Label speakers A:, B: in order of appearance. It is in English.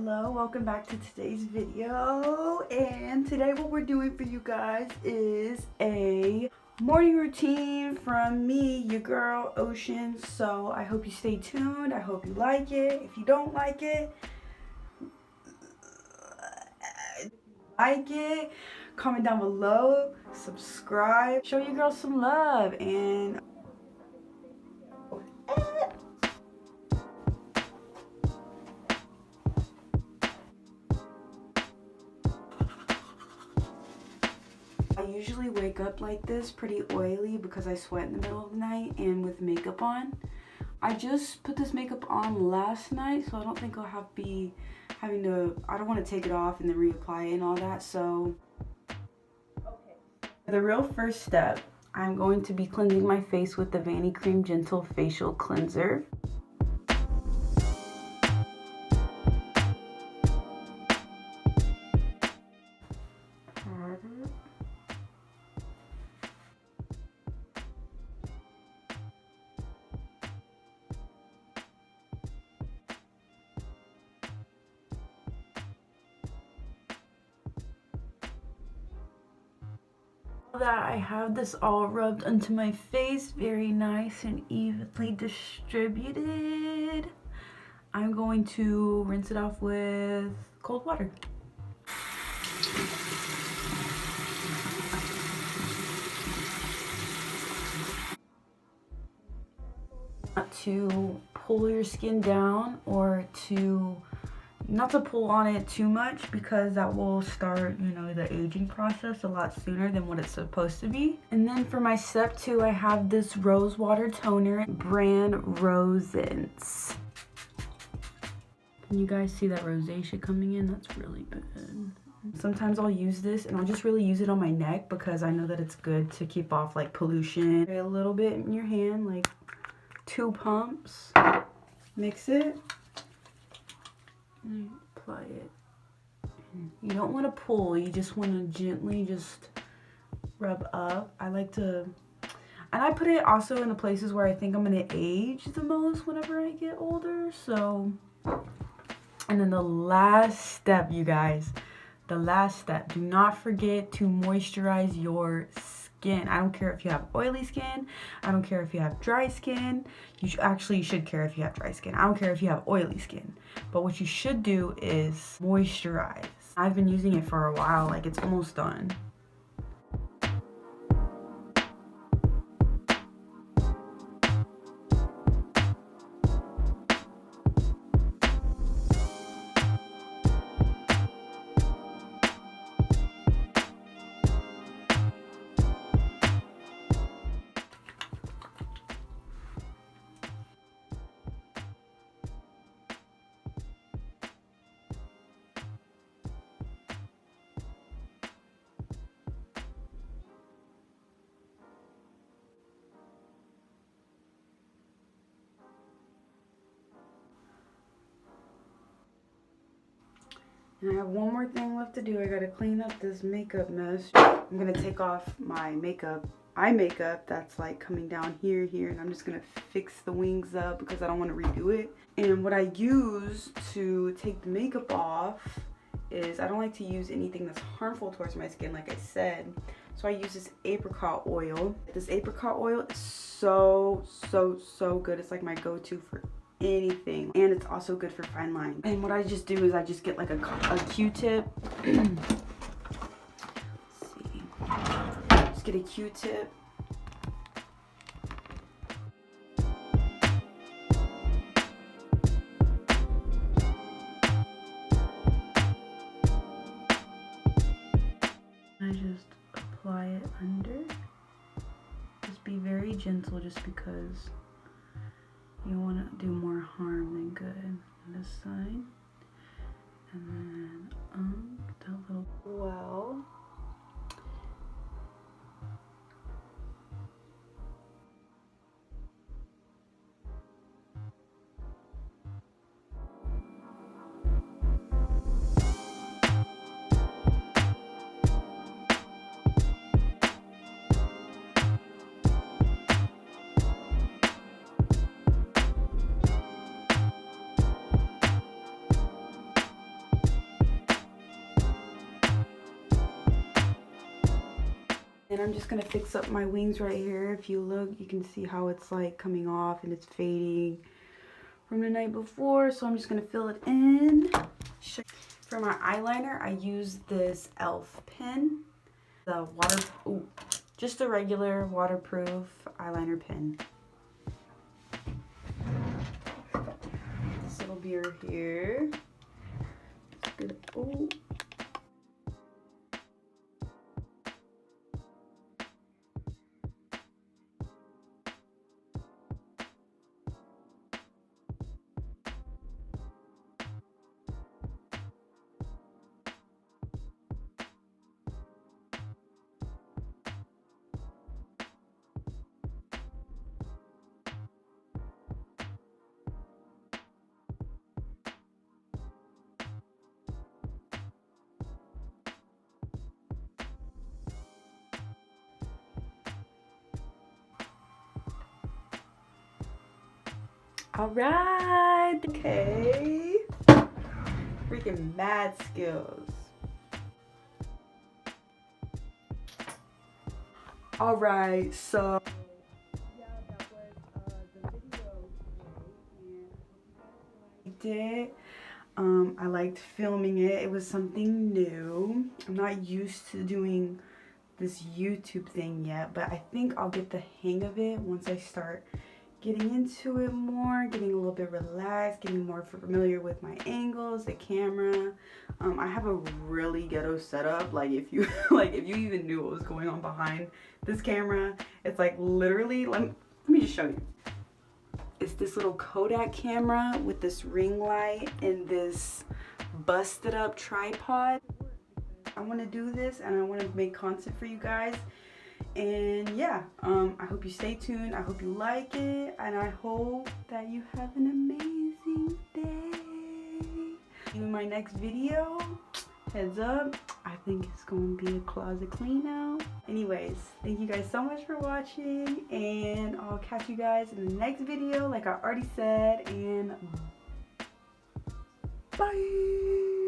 A: Hello, welcome back to today's video. And today what we're doing for you guys is a morning routine from me, your girl Ocean. So I hope you stay tuned. I hope you like it. If you don't like it, comment down below, subscribe, show your girl some love, and I usually wake up like this, pretty oily, because I sweat in the middle of the night and with makeup on. I just put this makeup on last night, so I don't think I'll be having to, I don't want to take it off and then reapply it and all that. So the real first step, I'm going to be cleansing my face with the Vanity Cream Gentle Facial Cleanser. That I have this all rubbed onto my face, very nice and evenly distributed, I'm going to rinse it off with cold water. Not to pull your skin down or not to pull on it too much, because that will start, the aging process a lot sooner than what it's supposed to be. And then for my step 2, I have this rose water toner, brand Rosence. Can you guys see that rosacea coming in? That's really good. Sometimes I'll use this and I'll just really use it on my neck because I know that it's good to keep off like pollution. A little bit in your hand, like 2 pumps. Mix it. And apply it. You don't want to pull, you just want to gently just rub up. I like to, and I put it also in the places where I think I'm going to age the most whenever I get older. So, and then the last step, you guys, the last step, do not forget to moisturize your skin. I don't care if you have oily skin. I don't care if you have dry skin. You should care if you have dry skin. I don't care if you have oily skin. But what you should do is moisturize. I've been using it for a while, like it's almost done. And I have one more thing left to do. I gotta clean up this makeup mess. I'm gonna take off my eye makeup that's like coming down here, and I'm just gonna fix the wings up because I don't want to redo it. And what I use to take the makeup off is, I don't like to use anything that's harmful towards my skin, like I said. So I use this apricot oil. This apricot oil is so good. It's like my go-to for anything, and it's also good for fine lines. And what I just do is I just get like a Q-tip. Let's see. Just get a Q-tip. I just apply it under. Just be very gentle, just because you want to do more harm than good on this side. And then that little well. And I'm just gonna fix up my wings right here. If you look, you can see how it's like coming off and it's fading from the night before. So I'm just gonna fill it in. For my eyeliner, I use this e.l.f. pen. The just a regular waterproof eyeliner pen. This little mirror here. Good. Oh. All right. Okay. Freaking mad skills. All right. So yeah, that was the video today, and I liked it. I liked filming it. It was something new. I'm not used to doing this YouTube thing yet, but I think I'll get the hang of it once I start getting into it more, getting a little bit relaxed, getting more familiar with my angles, the camera. I have a really ghetto setup. Like if you if you even knew what was going on behind this camera, it's like literally, let me just show you. It's this little Kodak camera with this ring light and this busted up tripod. I want to do this and I want to make content for you guys. And yeah, I hope you stay tuned. I hope you like it, and I hope that you have an amazing day. In my next video, heads up, I think it's going to be a closet clean out. Anyways, thank you guys so much for watching, and I'll catch you guys in the next video like I already said, and bye.